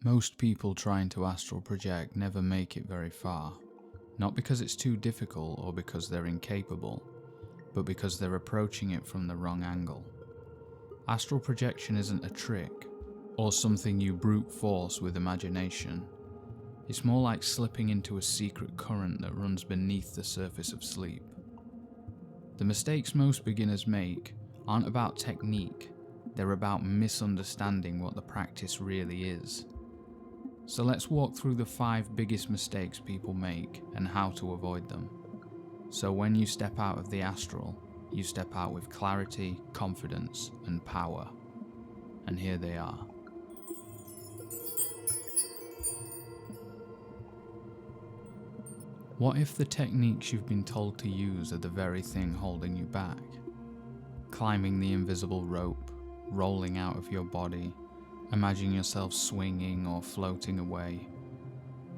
Most people trying to astral project never make it very far, not because it's too difficult or because they're incapable, but because they're approaching it from the wrong angle. Astral projection isn't a trick, or something you brute force with imagination. It's more like slipping into a secret current that runs beneath the surface of sleep. The mistakes most beginners make aren't about technique, they're about misunderstanding what the practice really is. So let's walk through the 5 biggest mistakes people make and how to avoid them. So when you step out of the astral, you step out with clarity, confidence, and power. And here they are. What if the techniques you've been told to use are the very thing holding you back? Climbing the invisible rope, rolling out of your body, imagine yourself swinging or floating away.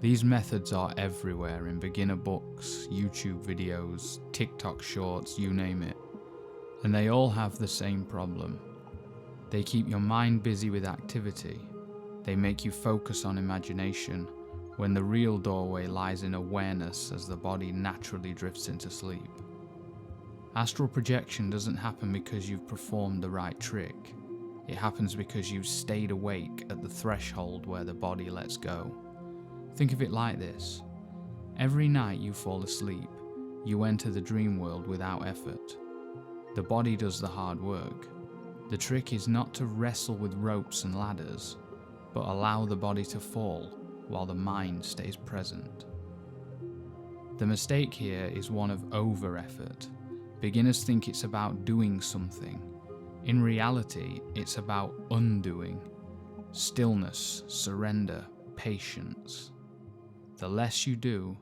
These methods are everywhere in beginner books, YouTube videos, TikTok shorts, you name it. And they all have the same problem. They keep your mind busy with activity. They make you focus on imagination, when the real doorway lies in awareness as the body naturally drifts into sleep. Astral projection doesn't happen because you've performed the right trick. It happens because you've stayed awake at the threshold where the body lets go. Think of it like this. Every night you fall asleep, you enter the dream world without effort. The body does the hard work. The trick is not to wrestle with ropes and ladders, but allow the body to fall while the mind stays present. The mistake here is one of over-effort. Beginners think it's about doing something. In reality, it's about undoing. Stillness, surrender, patience. The less you do,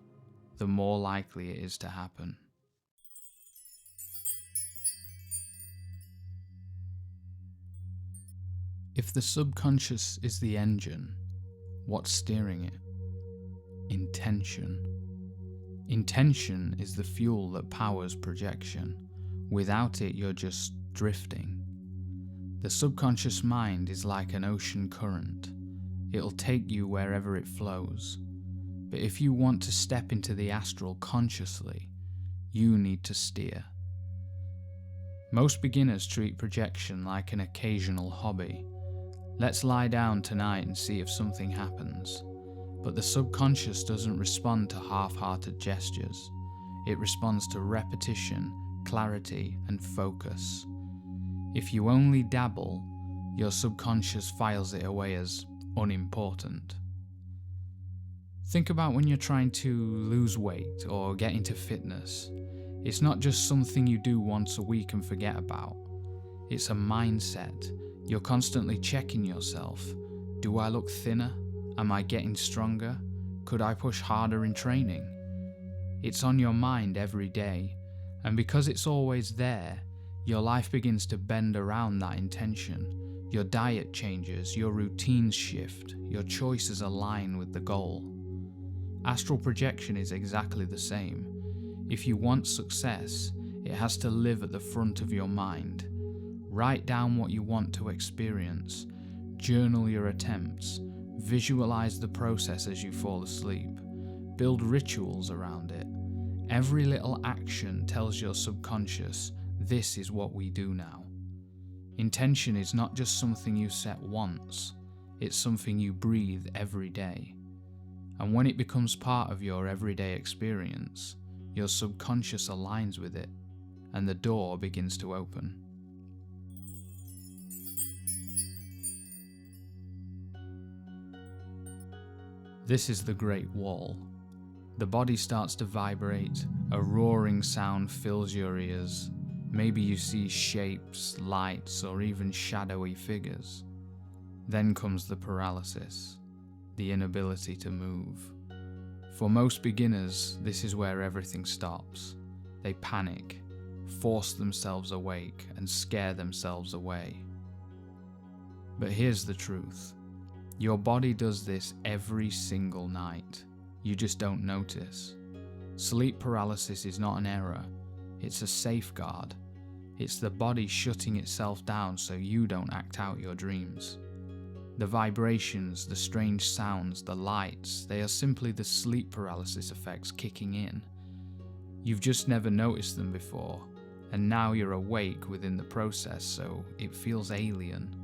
the more likely it is to happen. If the subconscious is the engine, what's steering it? Intention. Intention is the fuel that powers projection. Without it, you're just drifting. The subconscious mind is like an ocean current. It'll take you wherever it flows. But if you want to step into the astral consciously, you need to steer. Most beginners treat projection like an occasional hobby. Let's lie down tonight and see if something happens. But the subconscious doesn't respond to half-hearted gestures. It responds to repetition, clarity, and focus. If you only dabble, your subconscious files it away as unimportant. Think about when you're trying to lose weight or get into fitness. It's not just something you do once a week and forget about. It's a mindset. You're constantly checking yourself. Do I look thinner? Am I getting stronger? Could I push harder in training? It's on your mind every day, and because it's always there, your life begins to bend around that intention. Your diet changes, your routines shift, your choices align with the goal. Astral projection is exactly the same. If you want success, it has to live at the front of your mind. Write down what you want to experience. Journal your attempts. Visualize the process as you fall asleep. Build rituals around it. Every little action tells your subconscious, this is what we do now. Intention is not just something you set once, it's something you breathe every day. And when it becomes part of your everyday experience, your subconscious aligns with it, and the door begins to open. This is the Great Wall. The body starts to vibrate, a roaring sound fills your ears. Maybe you see shapes, lights, or even shadowy figures. Then comes the paralysis, the inability to move. For most beginners, this is where everything stops. They panic, force themselves awake, and scare themselves away. But here's the truth. Your body does this every single night. You just don't notice. Sleep paralysis is not an error. It's a safeguard. It's the body shutting itself down so you don't act out your dreams. The vibrations, the strange sounds, the lights, they are simply the sleep paralysis effects kicking in. You've just never noticed them before, and now you're awake within the process, so it feels alien.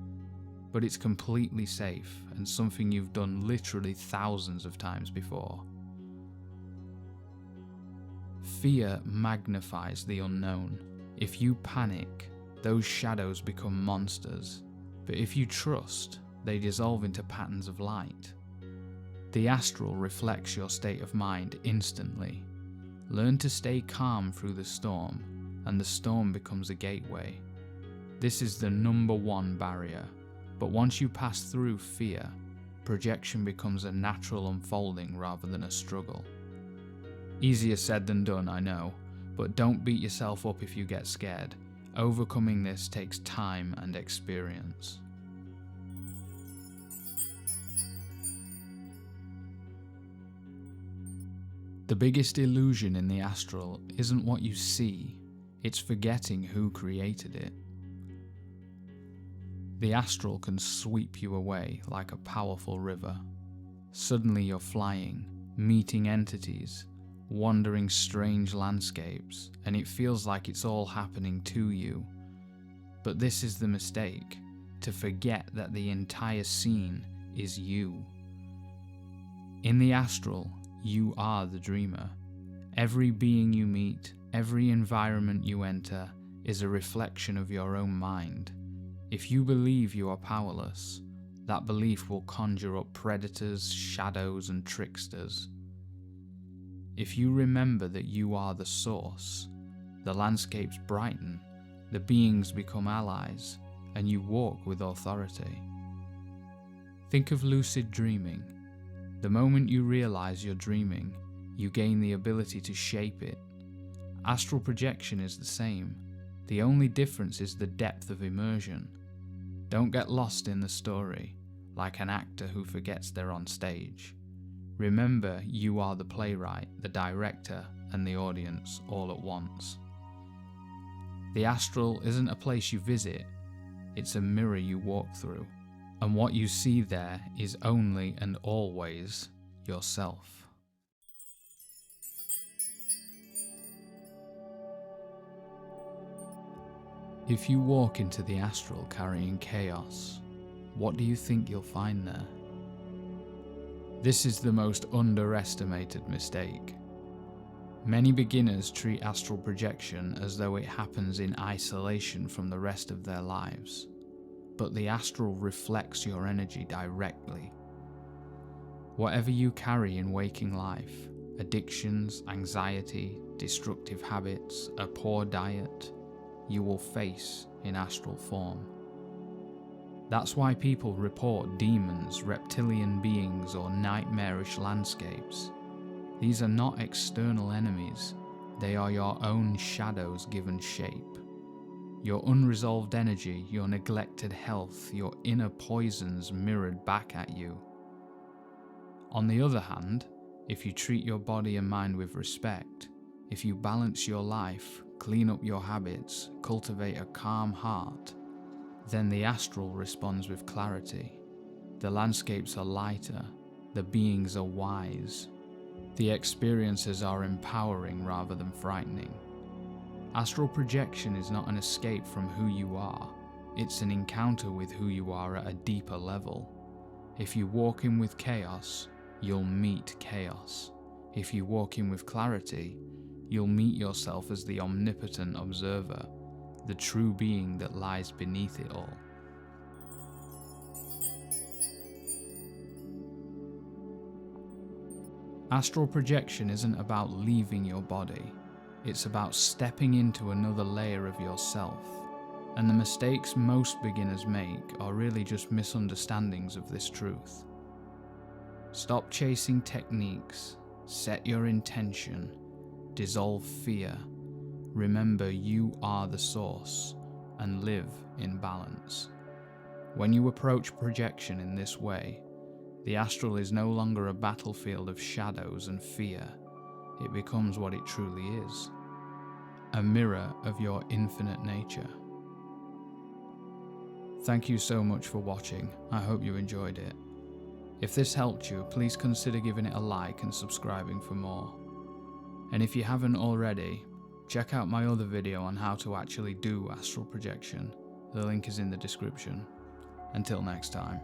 But it's completely safe and something you've done literally thousands of times before. Fear magnifies the unknown. If you panic, those shadows become monsters. But if you trust, they dissolve into patterns of light. The astral reflects your state of mind instantly. Learn to stay calm through the storm, and the storm becomes a gateway. This is the number one barrier. But once you pass through fear, projection becomes a natural unfolding rather than a struggle. Easier said than done, I know, but don't beat yourself up if you get scared. Overcoming this takes time and experience. The biggest illusion in the astral isn't what you see, it's forgetting who created it. The astral can sweep you away like a powerful river. Suddenly you're flying, meeting entities, wandering strange landscapes, and it feels like it's all happening to you. But this is the mistake, to forget that the entire scene is you. In the astral, you are the dreamer. Every being you meet, every environment you enter, is a reflection of your own mind. If you believe you are powerless, that belief will conjure up predators, shadows, and tricksters. If you remember that you are the source, the landscapes brighten, the beings become allies, and you walk with authority. Think of lucid dreaming. The moment you realize you're dreaming, you gain the ability to shape it. Astral projection is the same. The only difference is the depth of immersion. Don't get lost in the story, like an actor who forgets they're on stage. Remember, you are the playwright, the director, and the audience all at once. The astral isn't a place you visit, it's a mirror you walk through, and what you see there is only and always yourself. If you walk into the astral carrying chaos, what do you think you'll find there? This is the most underestimated mistake. Many beginners treat astral projection as though it happens in isolation from the rest of their lives, but the astral reflects your energy directly. Whatever you carry in waking life, addictions, anxiety, destructive habits, a poor diet, you will face in astral form. That's why people report demons, reptilian beings, or nightmarish landscapes. These are not external enemies, they are your own shadows given shape. Your unresolved energy, your neglected health, your inner poisons mirrored back at you. On the other hand, if you treat your body and mind with respect, if you balance your life, clean up your habits, cultivate a calm heart, then the astral responds with clarity. The landscapes are lighter, the beings are wise, the experiences are empowering rather than frightening. Astral projection is not an escape from who you are, it's an encounter with who you are at a deeper level. If you walk in with chaos, you'll meet chaos. If you walk in with clarity, you'll meet yourself as the omnipotent observer, the true being that lies beneath it all. Astral projection isn't about leaving your body, it's about stepping into another layer of yourself, and the mistakes most beginners make are really just misunderstandings of this truth. Stop chasing techniques, set your intention, dissolve fear, remember you are the source, and live in balance. When you approach projection in this way, the astral is no longer a battlefield of shadows and fear, it becomes what it truly is, a mirror of your infinite nature. Thank you so much for watching. I hope you enjoyed it. If this helped you, please consider giving it a like and subscribing for more. And if you haven't already, check out my other video on how to actually do astral projection. The link is in the description. Until next time.